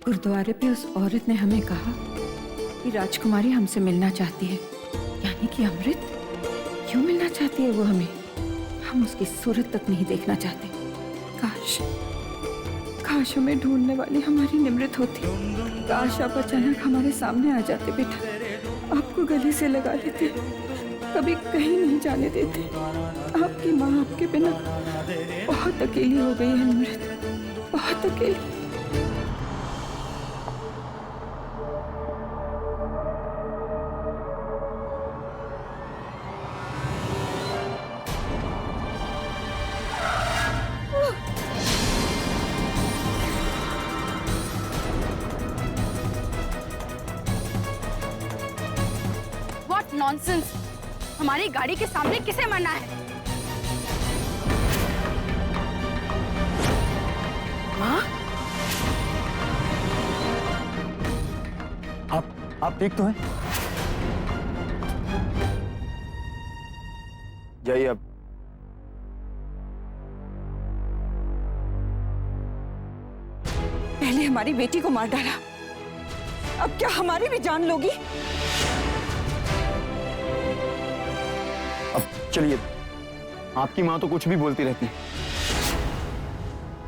गुरुद्वारे पे उस औरत ने हमें कहा कि राजकुमारी हमसे मिलना चाहती है, यानी कि अमृत। क्यों मिलना चाहती है वो हमें? हम उसकी सूरत तक नहीं देखना चाहते। काश काश हमें ढूंढने वाली हमारी निमृत होती। काश आप अचानक हमारे सामने आ जाते बेटा, आपको गले से लगा लेते, कभी कहीं नहीं जाने देते। आपकी माँ आपके बिना बहुत अकेली हो गई है निमृत, बहुत अकेली। नॉनसेंस! हमारी गाड़ी के सामने किसे मरना है? माँ? आप ठीक तो हैं? जाइए अब। पहले हमारी बेटी को मार डाला, अब क्या हमारी भी जान लोगी? अब चलिए, आपकी माँ तो कुछ भी बोलती रहती है।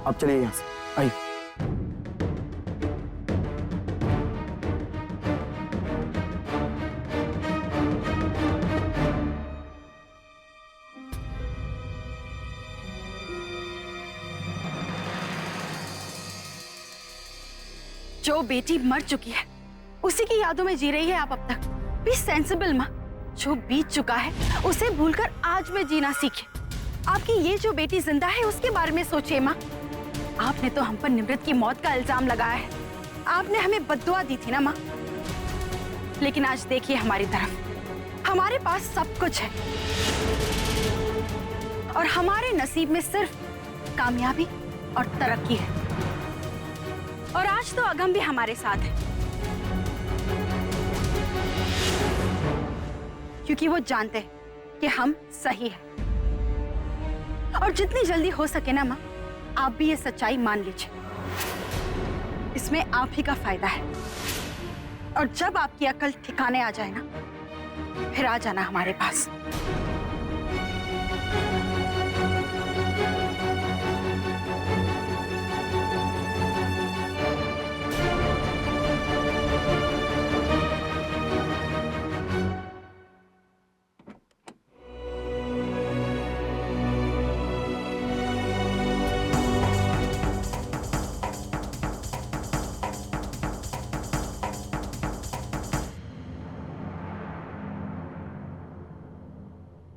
अब चलिए यहाँ से, आइए। जो बेटी मर चुकी है उसी की यादों में जी रही है आप अब तक। बी सेंसिबल माँ, जो बीत चुका है उसे भूलकर आज में जीना सीखे। आपकी ये जो बेटी जिंदा है उसके बारे में सोचिए माँ। आपने तो हम पर निमृत की मौत का इल्जाम लगाया है, आपने हमें बद्दुआ दी थी ना माँ। लेकिन आज देखिए हमारी तरफ, हमारे पास सब कुछ है और हमारे नसीब में सिर्फ कामयाबी और तरक्की है। और आज तो अगम भी हमारे साथ है, क्योंकि वो जानते हैं कि हम सही हैं। और जितनी जल्दी हो सके ना माँ, आप भी ये सच्चाई मान लीजिए, इसमें आप ही का फायदा है। और जब आपकी अकल ठिकाने आ जाए ना, फिर आ जाना हमारे पास।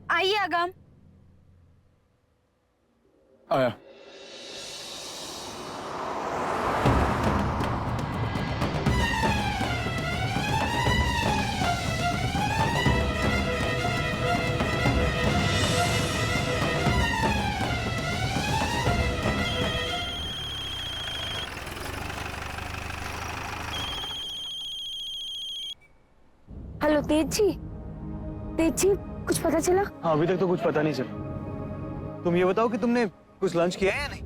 आइए अगम। आया। हेलो तेज जी, कुछ पता चला? हाँ, अभी तक तो कुछ पता नहीं चला। तुम ये बताओ कि तुमने कुछ लंच किया है या नहीं?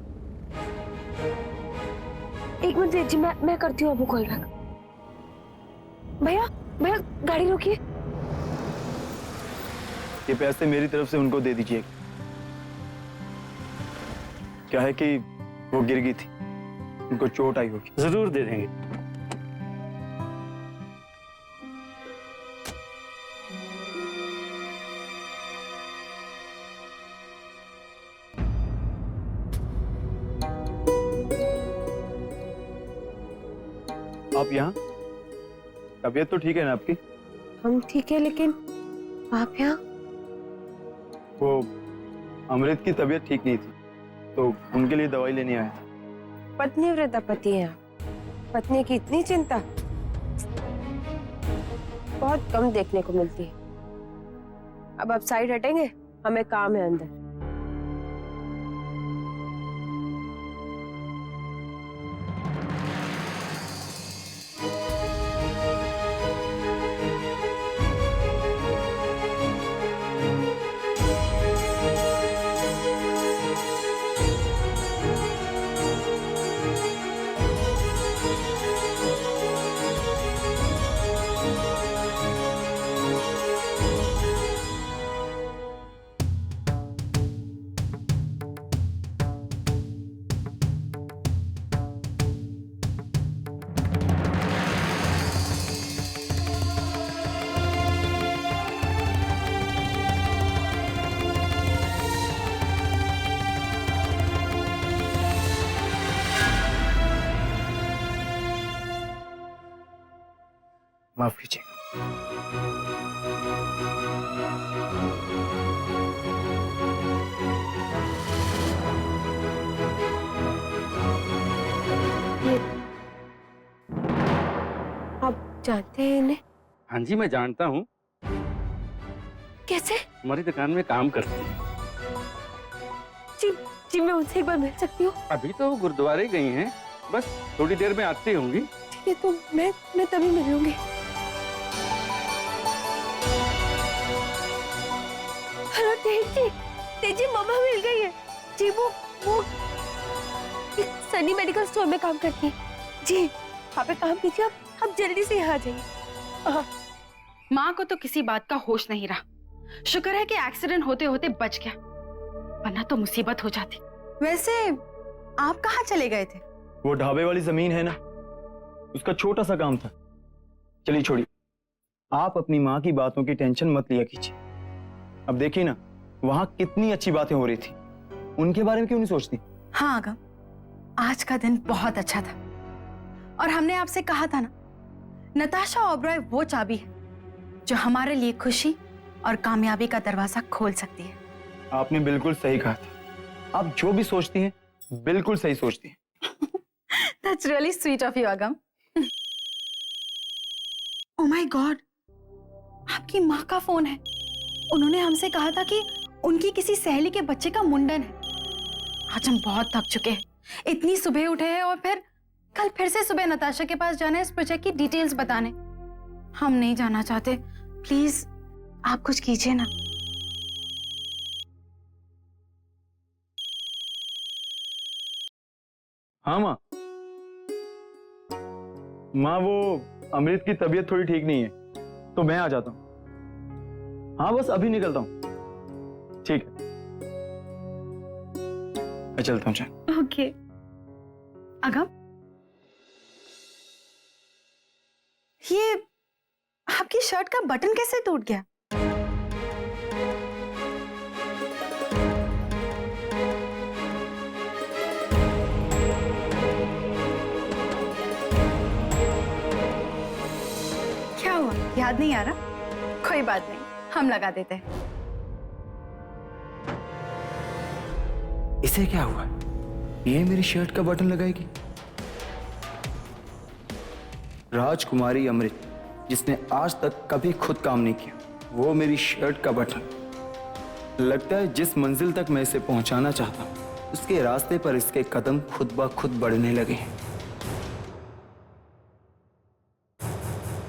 एक मिनट तेज जी, मैं करती हूँ आपको कॉल बैक। भैया गाड़ी रोकिए। ये पैसे मेरी तरफ से उनको दे दीजिए। क्या है कि वो गिर गई थी, उनको चोट आई होगी। जरूर दे देंगे। आप यहाँ? तबीयत तो ठीक है ना आपकी? हम ठीक है, लेकिन आप यहाँ? वो अमृत की तबीयत ठीक नहीं थी, तो उनके लिए दवाई लेने आया था। पत्नी व्रता पति है आप, पत्नी की इतनी चिंता बहुत कम देखने को मिलती है। अब आप साइड हटेंगे, हमें काम है अंदर। माफ कीजिएगा। आप जानते हैं इन्हें? हाँ जी, मैं जानता हूँ। कैसे? हमारी दुकान में काम करती है। जी जी, मैं उनसे एक बार मिल सकती हूँ? अभी तो वो गुरुद्वारे गई हैं, बस थोड़ी देर में आती होंगी। ठीक है, तो मैं तभी मिलूंगी। हेलो तेज जी, मम्मा मिल गई है जी। वो एक सनी मेडिकल स्टोर में काम करती है जी। आप एक काम कीजिए, आप जल्दी से यहाँ आ जाइए। माँ को तो किसी बात का होश नहीं रहा। शुक्र है कि एक्सीडेंट होते होते बच गया, वरना तो मुसीबत हो जाती। वैसे आप कहाँ चले गए थे? वो ढाबे वाली जमीन है ना, उसका छोटा सा काम था। चलिए छोड़िए, आप अपनी माँ की बातों की टेंशन मत लिया कीजिए। अब देखिए ना, वहां कितनी अच्छी बातें हो रही थी, उनके बारे में क्यों नहीं सोचती? हाँ अगम, आज का दिन बहुत अच्छा था। और हमने आपसे कहा था ना, नताशा ओबरॉय वो चाबी है जो हमारे लिए खुशी और कामयाबी का दरवाजा खोल सकती है। आपने बिल्कुल सही कहा था। आप जो भी सोचती हैं बिल्कुल सही सोचती हैं। That's really sweet of you, Agam. Oh my God, आपकी माँ का फोन है। उन्होंने हमसे कहा था कि उनकी किसी सहेली के बच्चे का मुंडन है। आज हम बहुत थक चुके हैं, इतनी सुबह उठे हैं और फिर कल फिर से सुबह नताशा के पास जाना है इस प्रोजेक्ट की डिटेल्स बताने। हम नहीं जाना चाहते, प्लीज आप कुछ कीजिए ना। हाँ माँ, वो अमृत की तबीयत थोड़ी ठीक नहीं है, तो मैं आ जाता हूँ। हाँ बस अभी निकलता हूँ। ठीक है, मैं चलता हूँ। ओके अगम, ये आपकी शर्ट का बटन कैसे टूट गया? क्या हुआ, याद नहीं आ रहा? कोई बात नहीं, हम लगा देते हैं। इसे क्या हुआ? ये मेरी शर्ट का बटन लगाएगी? राजकुमारी अमृत, जिसने आज तक कभी खुद काम नहीं किया, वो मेरी शर्ट का बटन। लगता है जिस मंजिल तक मैं इसे पहुंचाना चाहता हूं, उसके रास्ते पर इसके कदम खुद ब खुद बढ़ने लगे हैं।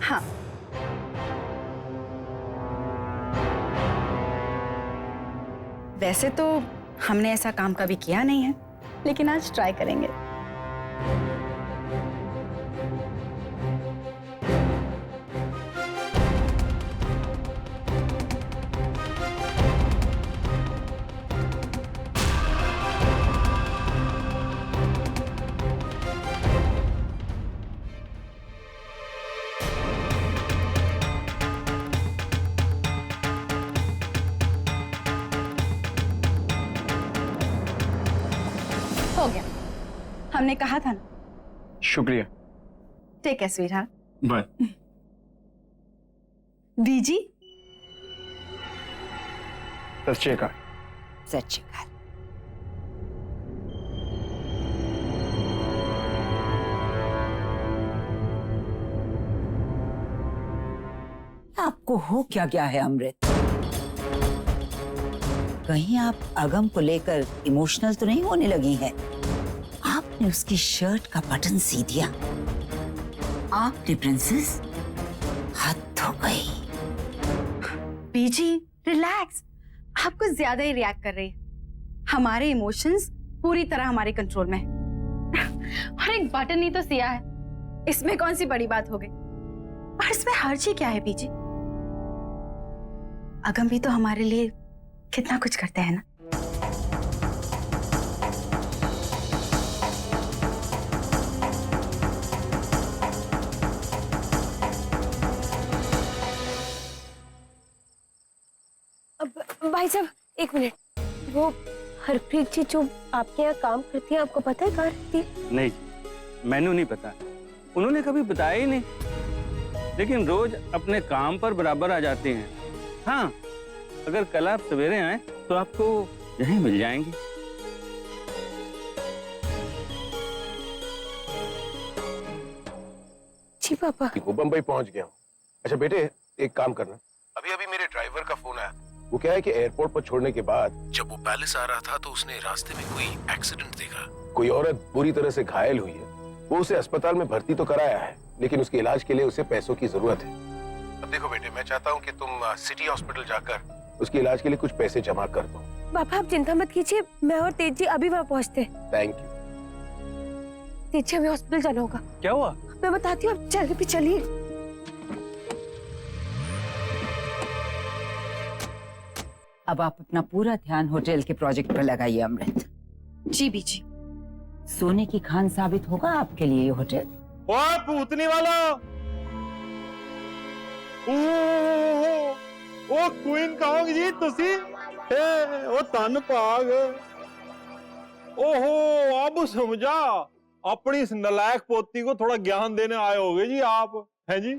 हाँ, वैसे तो हमने ऐसा काम कभी किया नहीं है, लेकिन आज ट्राई करेंगे। हो गया, हमने कहा था ना। शुक्रिया। Take care sweetheart. बाय। बीजी, सत श्री अकाल। सत श्री अकाल। आपको हो क्या गया है अमृत? कहीं आप अगम को लेकर इमोशनल तो नहीं होने लगी हैं? आपने उसकी शर्ट का बटन सी दिया। आपने प्रिंसेस, हद हो गई। बीजी रिलैक्स, आप कुछ ज्यादा ही रिएक्ट कर रही है। हमारे इमोशंस पूरी तरह हमारे कंट्रोल में है। और एक बटन ही तो सिया है, इसमें कौन सी बड़ी बात हो गई? और इसमें हर्जी क्या है बीजी? अगम भी तो हमारे लिए कितना कुछ करते हैं ना। भाई साहब एक मिनट, वो हरप्रीत जी जो आपके यहाँ काम करती है, आपको पता है कहाँ रहती है? नहीं, मैंने नहीं पता, उन्होंने कभी बताया ही नहीं। लेकिन रोज अपने काम पर बराबर आ जाते हैं। हाँ, अगर कल आप सवेरे आए तो आपको यहीं मिल जाएंगी। जी पापा। वो बम्बई पहुंच गया हूँ। अच्छा बेटे, एक काम करना, अभी अभी मेरे ड्राइवर का फोन आया। वो क्या है कि एयरपोर्ट पर छोड़ने के बाद जब वो पैलेस आ रहा था तो उसने रास्ते में कोई एक्सीडेंट देखा। कोई औरत बुरी तरह से घायल हुई है। वो उसे अस्पताल में भर्ती तो कराया है, लेकिन उसके इलाज के लिए उसे पैसों की जरूरत है। अब देखो बेटे, मैं चाहता हूँ कि तुम सिटी हॉस्पिटल जाकर उसके इलाज के लिए कुछ पैसे जमा कर दो। पापा आप चिंता मत कीजिए, मैं और तेज जी अभी वहाँ पहुँचते हैं। Thank you. तेज जी हमें हॉस्पिटल जाना होगा। क्या हुआ? मैं बताती हूँ, आप जल्दी भी चलिए। अब आप अपना पूरा ध्यान होटल के प्रोजेक्ट पर लगाइए अमृत। जी बीजी। सोने की खान साबित होगा आपके लिए ये होटल। ओए पूतनी वाला, ओ क्वीन कहोगे जी तुसी? ओ तन भाग। ओहो, अब समझा, अपनी इस नलायक पोती को थोड़ा ज्ञान देने आए होगे जी आप, हैं जी?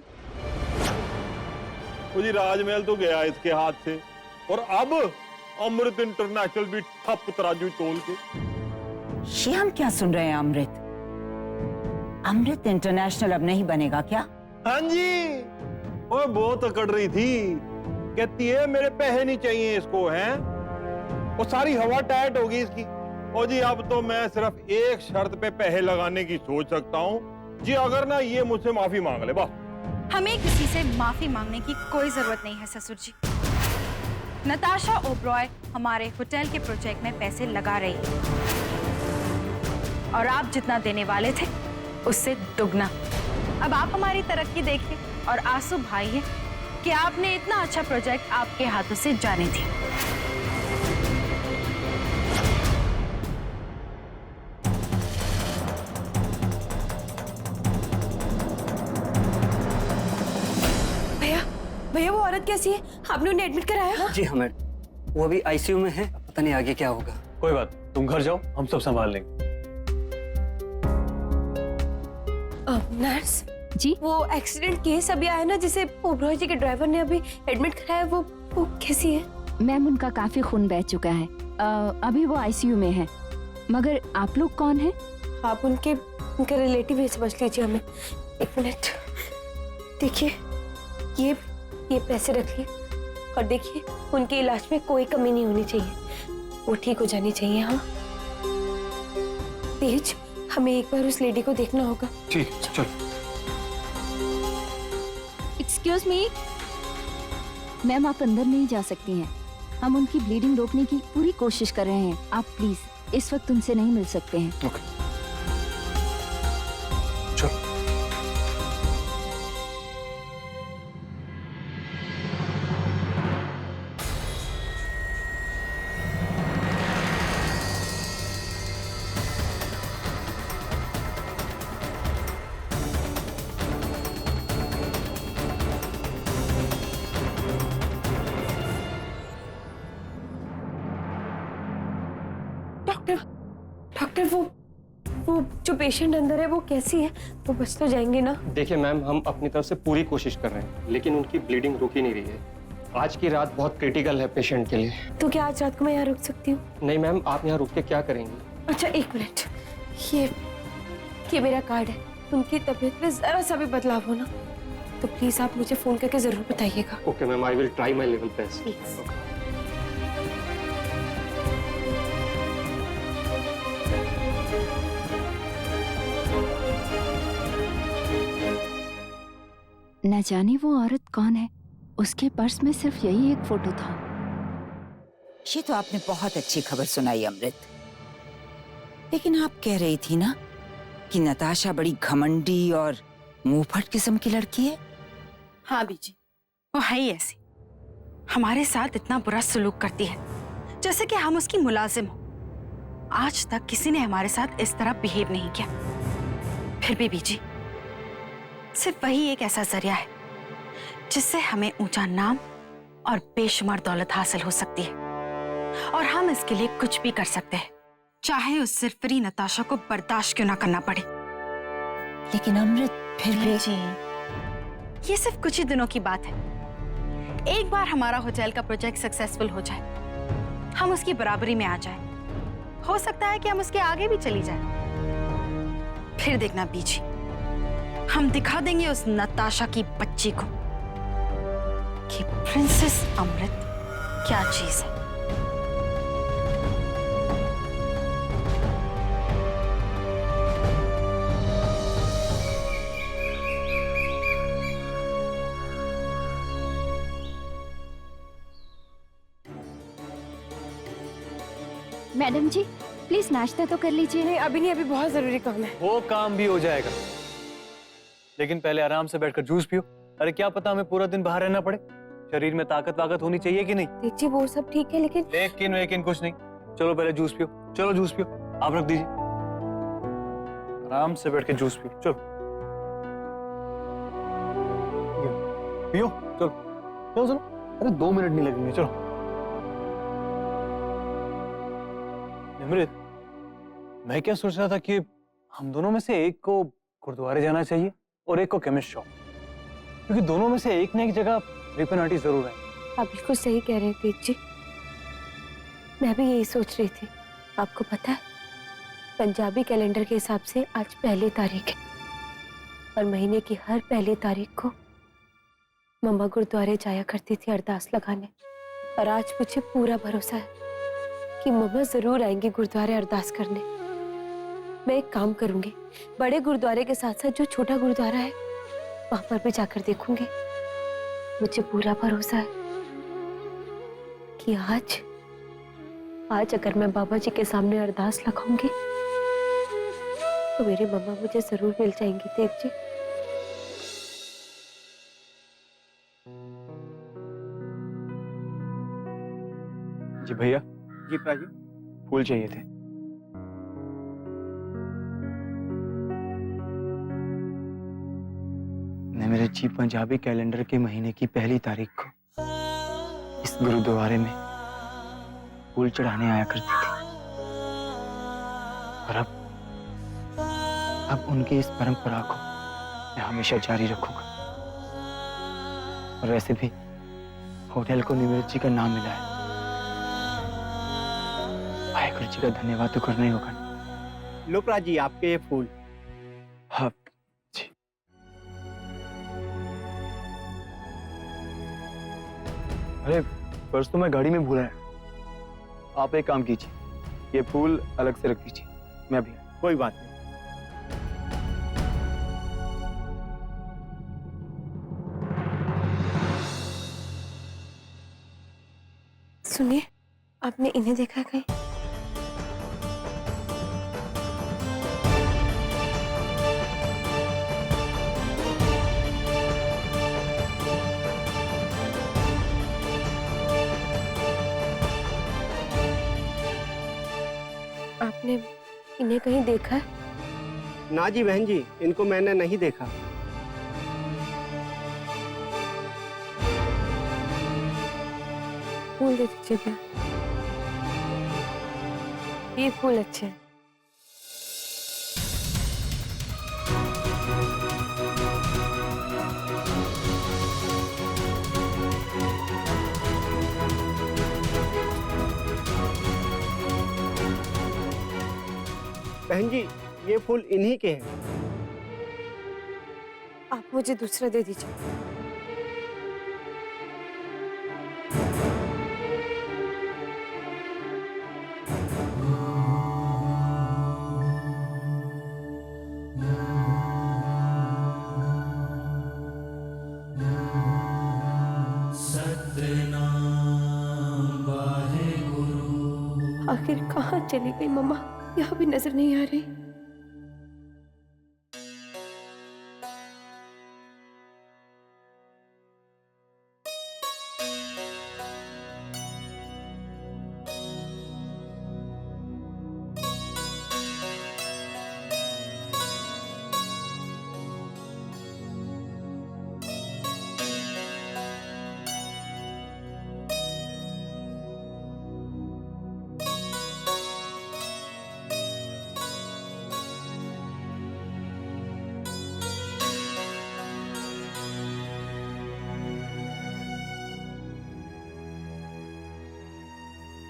वो जी राजमहल तो गया इसके हाथ से, और अब अमृत इंटरनेशनल भी ठप तराजू तोल के। ये हम क्या सुन रहे हैं अमृत? अमृत इंटरनेशनल अब नहीं बनेगा क्या? हाँ जी, ओए बहुत अकड़ रही थी, कहती है मेरे पैसे नहीं चाहिए इसको, हैं? वो सारी हवा टाइट होगी इसकी। और जी अब तो मैं सिर्फ एक शर्त पे पैसे लगाने की सोच सकता हूँ जी, अगर ना ये मुझसे माफी मांग ले बस। हमें किसी से माफी मांगने की कोई जरूरत नहीं है ससुर जी। नताशा ओबरॉय हमारे होटल के प्रोजेक्ट में पैसे लगा रही है, और आप जितना देने वाले थे उससे दुगना। अब आप हमारी तरक्की देखिए और आंसू भाई कि आपने इतना अच्छा प्रोजेक्ट आपके हाथों से जाने दिया। भैया वो औरत कैसी है? आपने उन्हें एडमिट कराया? जी हाँ मैडम, वो अभी आईसीयू में है, पता नहीं आगे क्या होगा। कोई बात, तुम घर जाओ, हम सब संभाल लेंगे। नर्स जी, वो एक्सीडेंट केस अभी आया ना, जिसे ओबरॉय जी के ड्राइवर ने अभी एडमिट कराया, वो कैसी है? मैम उनका काफी खून बह चुका है, अभी वो आईसीयू में है। मगर आप लोग कौन हैं? आप उनके रिलेटिव ही समझ लीजिए हमें। एक मिनट, देखिए ये पैसे रखिए, और देखिए उनके इलाज में कोई कमी नहीं होनी चाहिए, वो ठीक हो जानी चाहिए। हाँ तेज, हमें एक बार उस लेडी को देखना होगा। ठीक, चलो। एक्सक्यूज मी मैम, आप अंदर नहीं जा सकती हैं, हम उनकी ब्लीडिंग रोकने की पूरी कोशिश कर रहे हैं। आप प्लीज इस वक्त उनसे नहीं मिल सकते हैं। ओके, चलो। डॉक्टर वो जो पेशेंट अंदर है वो कैसी है? वो बच तो जाएंगे ना? देखिए मैम, हम अपनी तरफ से पूरी कोशिश कर रहे हैं, लेकिन उनकी ब्लीडिंग रुक ही नहीं रही है। आज की रात बहुत क्रिटिकल है पेशेंट के लिए। तो क्या आज रात को मैं यहाँ रुक सकती हूँ? नहीं मैम, आप यहाँ रुक के क्या करेंगी? अच्छा एक मिनट, ये मेरा कार्ड है, उनकी तबीयत में जरा सा भी बदलाव हो ना तो प्लीज आप मुझे फोन करके जरूर बताइएगा। Okay ma'am, I will try my level best. Please. न जाने वो औरत कौन है, उसके पर्स में सिर्फ यही एक फोटो था। ये तो आपने बहुत अच्छी खबर सुनाई अमृत, लेकिन आप कह रही थी ना कि नताशा बड़ी घमंडी और मुंहफट किस्म की लड़की है। हाँ बीजी, वो है ही ऐसी, हमारे साथ इतना बुरा सलूक करती है जैसे कि हम उसकी मुलाजिम हो। आज तक किसी ने हमारे साथ इस तरह बिहेव नहीं किया। फिर भी बीजी, सिर्फ वही एक ऐसा जरिया है जिससे हमें ऊंचा नाम और बेशुमार दौलत हासिल हो सकती है, और हम इसके लिए कुछ भी कर सकते हैं, चाहे उस सिरफिरी नताशा को बर्दाश्त क्यों ना करना पड़े। लेकिन अमृत फिर भी जी, ये सिर्फ कुछ ही दिनों की बात है। एक बार हमारा होटल का प्रोजेक्ट सक्सेसफुल हो जाए, हम उसकी बराबरी में आ जाए, हो सकता है कि हम उसके आगे भी चली जाए। फिर देखना बीजी, हम दिखा देंगे उस नताशा की बच्ची को कि प्रिंसेस अमृत क्या चीज है। मैडम जी प्लीज नाश्ता तो कर लीजिए। नहीं अभी नहीं, अभी बहुत जरूरी काम है। वो काम भी हो जाएगा, लेकिन पहले आराम से बैठकर जूस पियो। अरे क्या पता हमें पूरा दिन बाहर रहना पड़े, शरीर में ताकत वाकत होनी चाहिए कि नहीं। तेजी वो सब ठीक है, लेकिन लेकिन कुछ नहीं। चलो पहले जूस पियो, चलो जूस पियो। आप रख दीजिए, आराम से बैठ के जूस पियो। चलो पियो, चलो चलो चलो। अरे 2 मिनट नहीं लगेंगे, चलो। निमृत, मैं क्या सोच रहा था कि हम दोनों में से एक को गुरुद्वारे जाना चाहिए और एक को केमिस्ट शॉप, क्योंकि दोनों में से एक न एक जगह रिपन आंटी जरूर है। आप बिल्कुल सही कह रहे हैं तेज जी, मैं भी यही सोच रही थी। आपको पता है, पंजाबी कैलेंडर के हिसाब से आज 1 तारीख है और महीने की हर 1 तारीख को मम्मा गुरुद्वारे जाया करती थी अरदास लगाने। और आज मुझे पूरा भरोसा है कि मम्मा जरूर आएंगी गुरुद्वारे अरदास करने। मैं एक काम करूंगी, बड़े गुरुद्वारे के साथ साथ जो छोटा गुरुद्वारा है वहां पर भी जाकर देखूंगी। मुझे पूरा भरोसा है कि आज अगर मैं बाबा जी के सामने अरदास लगाऊंगी तो मेरी मम्मा मुझे जरूर मिल जाएंगी। देव जी, जी भैया। जी प्राजी, फूल चाहिए थे। मेरे जी पंजाबी कैलेंडर के महीने की 1 तारीख को इस गुरुद्वारे में फूल चढ़ाने आया करती थी। और अब उनकी इस परंपरा को मैं हमेशा जारी रखूंगा। और वैसे भी होटल को निमृत जी का नाम मिला है, वाहेगुरु जी का धन्यवाद तो करना ही होगा। लो प्राजी, आपके ये फूल। हाँ जी। अरे पर्स तो मैं गाड़ी में भूला है। आप एक काम कीजिए, ये फूल अलग से रख दीजिए, मैं अभी। कोई बात नहीं। सुनिए, आपने इन्हें देखा कहीं? आपने इन्हें कहीं देखा है? ना जी बहन जी, इनको मैंने नहीं देखा। फूल दे दीजिए भैया, ये फूल अच्छे हैं। बहन जी, ये फूल इन्हीं के हैं। आप मुझे दूसरा दे दीजिए। आखिर कहाँ चली गई मम्मा? यहाँ भी नजर नहीं आ रही।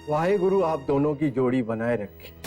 वाहे गुरु आप दोनों की जोड़ी बनाए रखे।